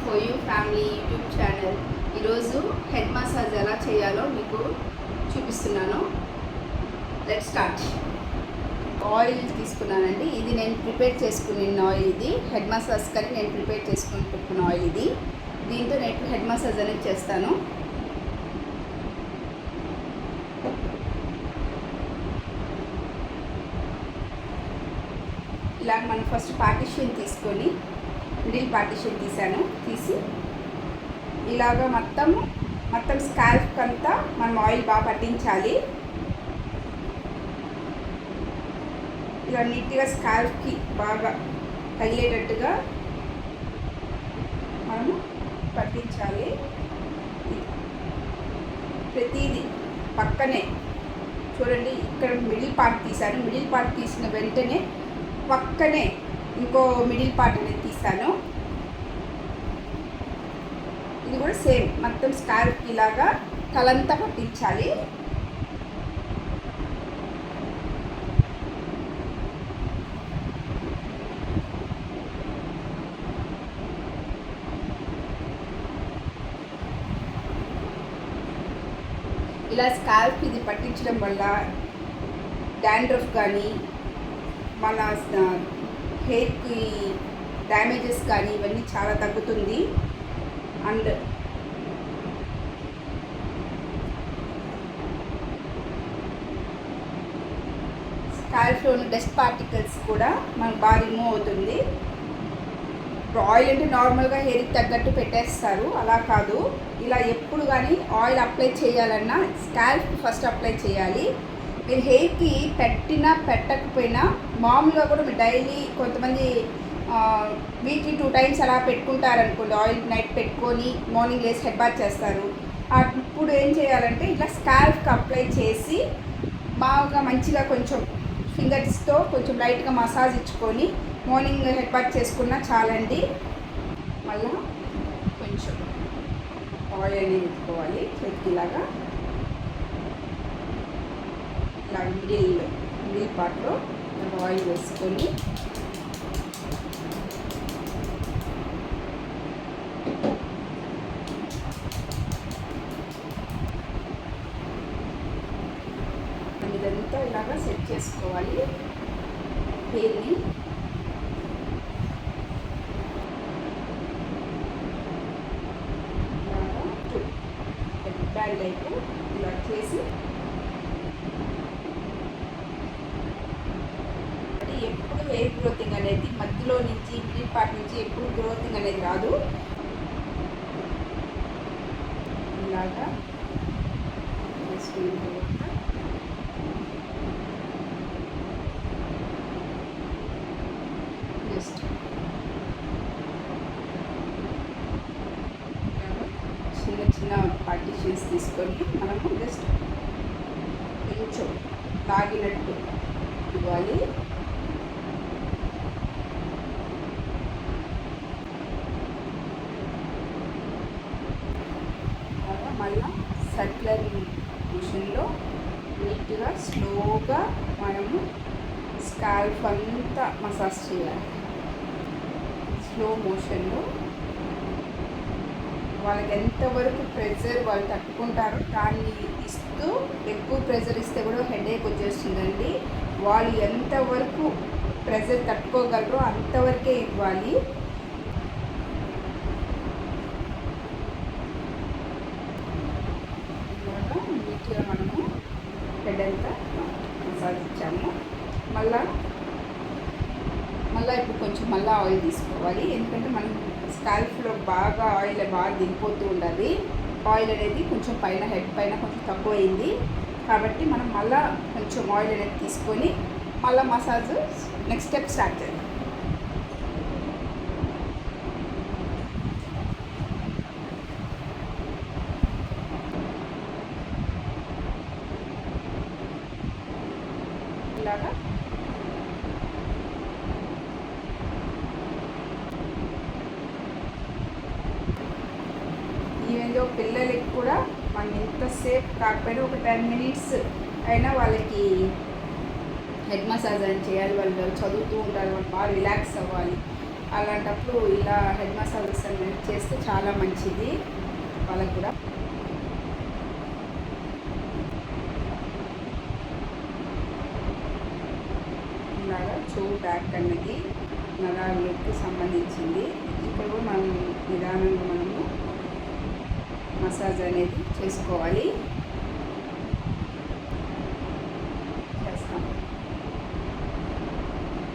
For you family YouTube channel. ఈరోజు head massage ఎలా చేయాలో మీకు చూపిస్తున్నాను. Let start. ఆయిల్ తీసుకున్నానండి. ఇది నేను ప్రిపేర్ చేసుకున్న ఆయిల్. ఇది హెడ్ మసాజ్ కానీ నేను ప్రిపేర్ చేసుకుని పెట్టుకున్న ఆయిల్ ఇది. దీంతో నేను హెడ్ మసాజ్ అనేది చేస్తాను. ఇలాగ మనం ఫస్ట్ పార్టిషన్ తీసుకొని మిడిల్ పార్టిషన్ తీసి ఇలాగ మొత్తం స్కాల్ప్ అంతా మనం ఆయిల్ బాగా పట్టించాలి. ఇలా నీట్గా స్కాల్ప్కి బాగా తగిలేటట్టుగా మనము పట్టించాలి. ప్రతిదీ పక్కనే చూడండి, ఇక్కడ మిడిల్ పార్ట్ తీసాను. మిడిల్ పార్ట్ తీసిన వెంటనే పక్కనే ఇంకో మిడిల్ పార్ట్ అనేది తీసాను. ఇది కూడా సేమ్ మొత్తం స్కాల్ప్ ఇలాగా తలంతా పట్టించాలి. ఇలా స్కాల్ప్ ఇది పట్టించడం వల్ల డాండ్రఫ్ కానీ మన హెయిర్కి డ్యామేజెస్ కానీ ఇవన్నీ చాలా తగ్గుతుంది. అండ్ స్కాల్ప్లో ఉన్న డస్ట్ పార్టికల్స్ కూడా మనకు బాగా రిమూవ్ అవుతుంది. ఇప్పుడు ఆయిల్ అంటే నార్మల్గా హెయిర్కి తగ్గట్టు పెట్టేస్తారు, అలా కాదు. ఇలా ఎప్పుడు కానీ ఆయిల్ అప్లై చేయాలన్నా స్కాల్ప్ ఫస్ట్ అప్లై చేయాలి. మీరు హెయిర్కి పెట్టినా పెట్టకపోయినా మామూలుగా కూడా మీరు డైలీ కొంతమంది వీక్లీ 2 times అలా పెట్టుకుంటారనుకోండి. ఆయిల్ నైట్ పెట్టుకొని మార్నింగ్ లేసి హెడ్ బాత్ చేస్తారు. అప్పుడు ఏం చేయాలంటే ఇట్లా స్కాల్ప్కి అప్లై చేసి బాగా మంచిగా కొంచెం ఫింగర్స్తో కొంచెం లైట్గా మసాజ్ ఇచ్చుకొని మార్నింగ్ హెడ్ బాత్ చేసుకున్నా చాలండి. మళ్ళీ కొంచెం ఆయిల్ అనేది పెట్టుకోవాలి చేతికి ఇలాగా. ఇలా మిడిల్ పార్ట్లో ఆయిల్ వేసుకొని ఇదంతా ఇలాగా సెట్ చేసుకోవాలి హెయిర్ని. బ్యాండ్ అయితే ఇలా చేసి ఎప్పుడు హెయిర్ గ్రోతింగ్ అనేది మధ్యలో నుంచి మిడిల్ పార్ట్ నుంచి ఎప్పుడు గ్రోతింగ్ అనేది రాదు. ఇలాగా వేసుకున్న తర్వాత జస్ట్ చిన్న పార్టిషన్స్ తీసుకొని మనము జస్ట్ కొంచెం తాగినట్టు ఇవ్వాలి. మళ్ళీ సర్క్యులర్ మోషన్లో నీట్గా స్లోగా మనము స్కాల్ప్ అంతా మసాజ్ చేయాలి. స్లో మోషన్లో వాళ్ళకి ఎంతవరకు ప్రెజర్ వాళ్ళు తట్టుకుంటారో దాన్ని ఇస్తూ, ఎక్కువ ప్రెజర్ ఇస్తే కూడా హెడేక్ వచ్చేస్తుందండి. వాళ్ళు ఎంతవరకు ప్రెజర్ తట్టుకోగలరో అంతవరకే ఇవ్వాలి. నీట్గా మనము హెడ్ అంతా మసాజ్ ఇచ్చాము. మళ్ళీ ఇప్పుడు కొంచెం ఆయిల్ తీసుకోవాలి. ఎందుకంటే మనం స్కాల్ప్లో బాగా ఆయిల్ బాగా దిగిపోతూ ఉండాలి. ఆయిల్ అనేది కొంచెం హెడ్ పైన కొంచెం తక్కువ అయింది కాబట్టి మనం మళ్ళీ కొంచెం ఆయిల్ అనేది తీసుకొని మళ్ళీ మసాజ్ నెక్స్ట్ స్టెప్ స్టార్ట్ చేయాలి. ఇలాగా ఈవెందో పిల్లలకి కూడా మనం ఎంతసేపు కాకపోయినా ఒక 10 minutes అయినా వాళ్ళకి హెడ్ మసాజ్ అని చేయాలి. వాళ్ళు చదువుతూ ఉంటారు, వాళ్ళు బాగా రిలాక్స్ అవ్వాలి. అలాంటప్పుడు ఇలా హెడ్ మసాజెస్ అనేది చేస్తే చాలా మంచిది వాళ్ళకి కూడా. ఇలాగా చెవు బ్యాక్ అనేది నరాలకు సంబంధించింది. ఇక్కడ కూడా మనం నిదానంగా మనము మసాజ్ అనేది చేసుకోవాలి.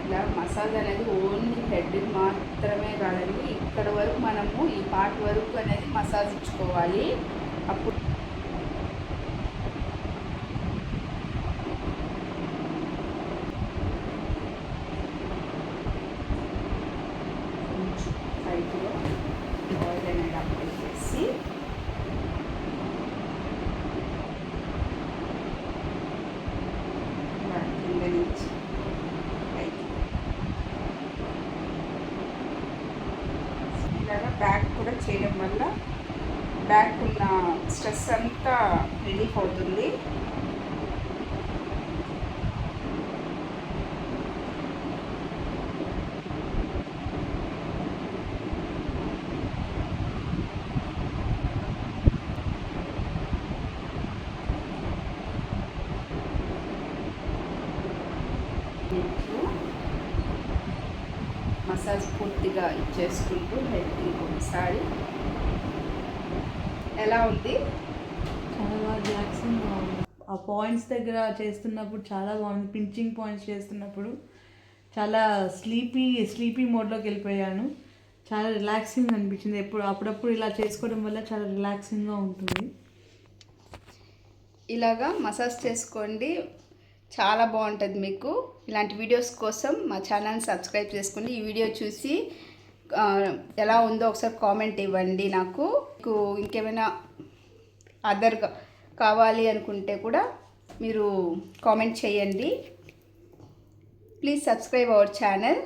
ఇలా మసాజ్ అనేది ఓన్లీ హెడ్ మాత్రమే కాదండి, ఇక్కడ వరకు మనము ఈ పార్ట్ వరకు అనేది మసాజ్ ఇచ్చుకోవాలి. అప్పుడు సైడ్లో ఆయిల్ అనేది అప్లై చేసి కింద నుంచి ఇలాగా బ్యాక్ కూడా చేయడం వల్ల బ్యాక్ ఉన్న స్ట్రెస్ అంతా రిలీఫ్ అవుతుంది. మసాజ్ పూర్తిగా ఇచ్చేసుకుంటూ హెడ్ ఇంకొకసారి. ఎలా ఉంది? చాలా బాగా రిలాక్సింగ్గా ఉంది. ఆ పాయింట్స్ దగ్గర చేస్తున్నప్పుడు చాలా బాగుంది. పించింగ్ పాయింట్స్ చేస్తున్నప్పుడు చాలా స్లీపీ మోడ్లోకి వెళ్ళిపోయాను. చాలా రిలాక్సింగ్ అనిపించింది. అప్పుడప్పుడు ఇలా చేసుకోవడం వల్ల చాలా రిలాక్సింగ్గా ఉంటుంది. ఇలాగా మసాజ్ చేసుకోండి, చాలా బాగుంటుంది మీకు. ఇలాంటి వీడియోస్ కోసం మా ఛానల్ని సబ్స్క్రైబ్ చేసుకోండి. ఈ వీడియో చూసి ఎలా ఉందో ఒకసారి కామెంట్ ఇవ్వండి. నాకు ఇంకేమైనా అదర్ కావాలి అనుకుంటే కూడా మీరు కామెంట్ చేయండి. Please subscribe our channel.